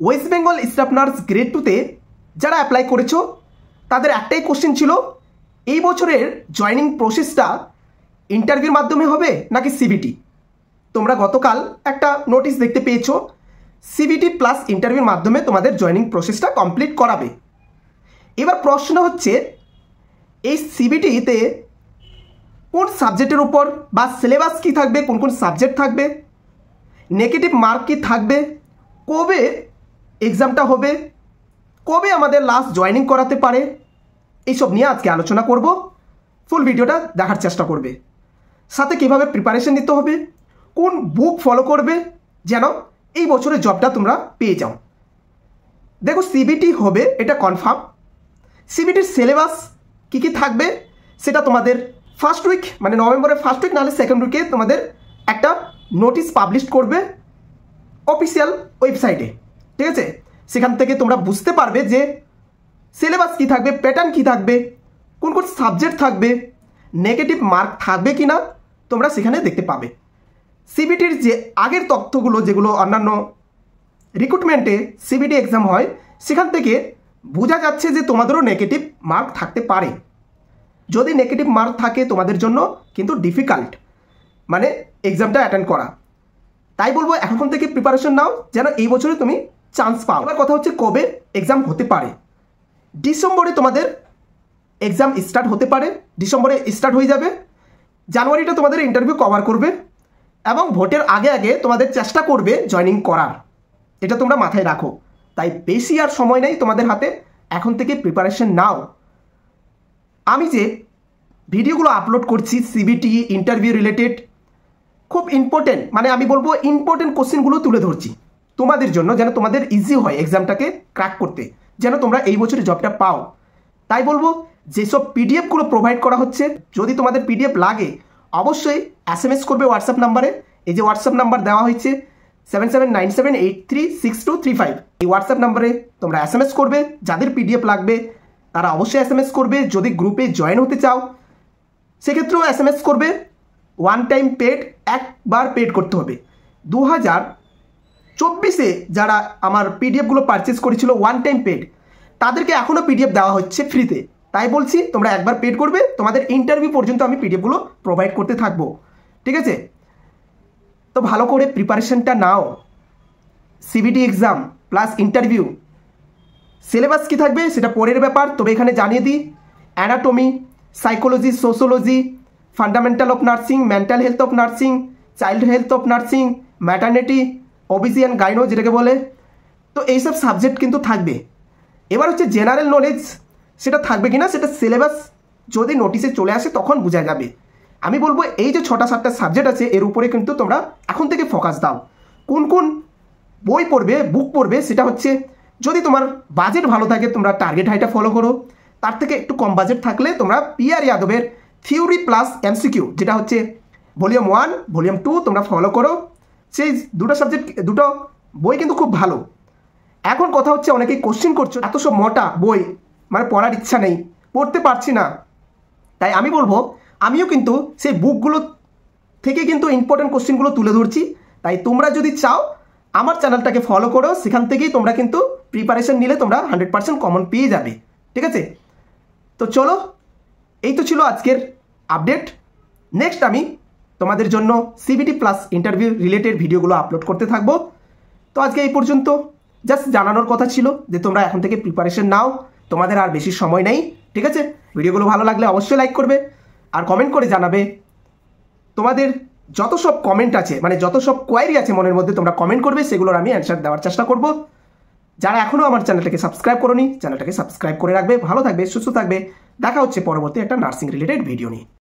West Bengal staff nurse grade 2-তে যারা apply করেছো তাদের একটাই কোশ্চেন ছিল, এই বছরের জয়নিং প্রসেসটা ইন্টারভিউর মাধ্যমে হবে নাকি সিবিটি। তোমরা গতকাল একটা নোটিশ দেখতে পেয়েছো, সিবিটি প্লাস ইন্টারভিউর মাধ্যমে তোমাদের জয়নিং প্রসেসটা কমপ্লিট করাবে। এবার প্রশ্ন হচ্ছে, এই সিবিটিতে কোন সাবজেক্টের উপর বা সিলেবাস কী থাকবে, কোন কোন সাবজেক্ট থাকবে, নেগেটিভ মার্ক কী থাকবে, কবে এক্সামটা হবে, কবে আমাদের লাস্ট জয়নিং করাতে পারে, এইসব নিয়ে আজকে আলোচনা করব। ফুল ভিডিওটা দেখার চেষ্টা করবে। সাথে কীভাবে প্রিপারেশন নিতে হবে, কোন বুক ফলো করবে যেন এই বছরের জবটা তোমরা পেয়ে যাও। দেখো, সিবিটি হবে এটা কনফার্ম। সিবিটির সিলেবাস কী কী থাকবে সেটা তোমাদের ফার্স্ট উইক, মানে নভেম্বরের ফার্স্ট উইক নাহলে সেকেন্ড উইকে তোমাদের একটা নোটিশ পাবলিশ করবে অফিসিয়াল ওয়েবসাইটে। ঠিক আছে, সেখান থেকে তোমরা বুঝতে পারবে যে সিলেবাস কী থাকবে, প্যাটার্ন কী থাকবে, কোন কোন সাবজেক্ট থাকবে, নেগেটিভ মার্ক থাকবে কি না তোমরা সেখানে দেখতে পাবে। সিবিটির যে আগের তথ্যগুলো যেগুলো অন্যান্য রিক্রুটমেন্টে সিবিটি এক্সাম হয় সেখান থেকে বোঝা যাচ্ছে যে তোমাদেরও নেগেটিভ মার্ক থাকতে পারে। যদি নেগেটিভ মার্ক থাকে তোমাদের জন্য কিন্তু ডিফিকাল্ট মানে এক্সামটা অ্যাটেন্ড করা। তাই বলবো এখন থেকে প্রিপারেশন নাও যেন এই বছরে তুমি চান্স পাও। এবার কথা হচ্ছে কবে এক্সাম হতে পারে। ডিসেম্বরে তোমাদের এক্সাম স্টার্ট হতে পারে, ডিসেম্বরে স্টার্ট হয়ে যাবে। জানুয়ারিটা তোমাদের ইন্টারভিউ কভার করবে এবং ভোটের আগে আগে তোমাদের চেষ্টা করবে জয়নিং করার, এটা তোমরা মাথায় রাখো। তাই বেশি আর সময় নেই তোমাদের হাতে, এখন থেকে প্রিপারেশন নাও। আমি যে ভিডিওগুলো আপলোড করছি সিবিটি ইন্টারভিউ রিলেটেড খুব ইম্পর্টেন্ট, মানে আমি বলবো ইম্পর্টেন্ট কোশ্চেনগুলো তুলে ধরছি তোমাদের জন্য, যেন তোমাদের ইজি হয় এক্সামটাকে ক্র্যাক করতে, যেন তোমরা এই বছরে জবটা পাও। তাই বলবো যেসব পিডিএফগুলো প্রোভাইড করা হচ্ছে, যদি তোমাদের পিডিএফ লাগে অবশ্যই SMS করবে হোয়াটসঅ্যাপ নাম্বারে। এই যে হোয়াটসঅ্যাপ নাম্বার দেওয়া হয়েছে 7797836235, এই হোয়াটসঅ্যাপ নাম্বারে তোমরা SMS করবে। যাদের পিডিএফ লাগবে তারা অবশ্যই SMS করবে। যদি গ্রুপে জয়েন হতে চাও সেক্ষেত্রেও SMS করবে। ওয়ান টাইম পেড, একবার পেড করতে হবে। 2024-এ যারা আমার পিডিএফগুলো পারচেস করেছিল ওয়ান টাইম পেড, তাদেরকে এখনও পিডিএফ দেওয়া হচ্ছে ফ্রিতে। তাই বলছি তোমরা একবার পেড করবে, তোমাদের ইন্টারভিউ পর্যন্ত আমি পিডিএফগুলো প্রোভাইড করতে থাকবো। ঠিক আছে, তো ভালো করে প্রিপারেশনটা নাও। CBT exam plus interview, syllabus কী থাকবে সেটা পরের ব্যাপার, তবে এখানে জানিয়ে দিই anatomy, psychology, sociology, fundamental of nursing, mental health of nursing, child health of nursing, maternity, OBG and gynae যেটাকে বলে, তো এইসব সাবজেক্ট কিন্তু থাকবে। এবার হচ্ছে জেনারেল নলেজ, সেটা থাকবে কিনা সেটা সিলেবাস যদি নোটিশে চলে আসে তখন বোঝা যাবে। আমি বলবো এই যে 6-7টা সাবজেক্ট আছে এর উপরে কিন্তু তোমরা এখন থেকে ফোকাস দাও। কোন কোন বই পড়বে, বুক পড়বে, সেটা হচ্ছে যদি তোমার বাজেট ভালো থাকে তোমরা টার্গেট হাইটা ফলো করো। তার থেকে একটু কম বাজেট থাকলে তোমরা PR যাদবের থিওরি প্লাস MCQ যেটা হচ্ছে ভলিউম 1, ভলিউম 2 তোমরা ফলো করো। সেই দুটো সাবজেক্ট, দুটো বই কিন্তু খুব ভালো। এখন কথা হচ্ছে অনেকেই কোশ্চেন করছো এত সব মোটা বই মানে পড়ার ইচ্ছা নেই, পড়তে পারছি না। তাই আমি বলবো আমিও কিন্তু সেই বুকগুলো থেকে কিন্তু ইম্পর্টেন্ট কোশ্চেনগুলো তুলে ধরছি। তাই তোমরা যদি চাও আমার চ্যানেলটাকে ফলো করো, সেখান থেকেই তোমরা কিন্তু প্রিপারেশন নিলে তোমরা 100% কমন পেয়ে যাবে। ঠিক আছে, তো চলো এই তো ছিল আজকের আপডেট। নেক্সট আমি তোমাদের জন্য সিবিটি প্লাস ইন্টারভিউ রিলেটেড ভিডিওগুলো আপলোড করতে থাকবো। তো আজকে এই পর্যন্ত, জাস্ট জানানোর কথা ছিল যে তোমরা এখন থেকে প্রিপারেশন নাও, তোমাদের আর বেশি সময় নেই। ঠিক আছে, ভিডিওগুলো ভালো লাগলে অবশ্যই লাইক করবে আর কমেন্ট করে জানাবে তোমাদের যত সব কমেন্ট আছে, মানে যত সব কোয়ারি আছে মনের মধ্যে তোমরা কমেন্ট করবে, সেগুলোর আমি অ্যান্সার দেওয়ার চেষ্টা করব। যারা এখনও আমার চ্যানেলটাকে সাবস্ক্রাইব করোনি চ্যানেলটাকে সাবস্ক্রাইব করে রাখবে। ভালো থাকবে, সুস্থ থাকবে। দেখা হচ্ছে পরবর্তী একটা নার্সিং রিলেটেড ভিডিও নিয়ে।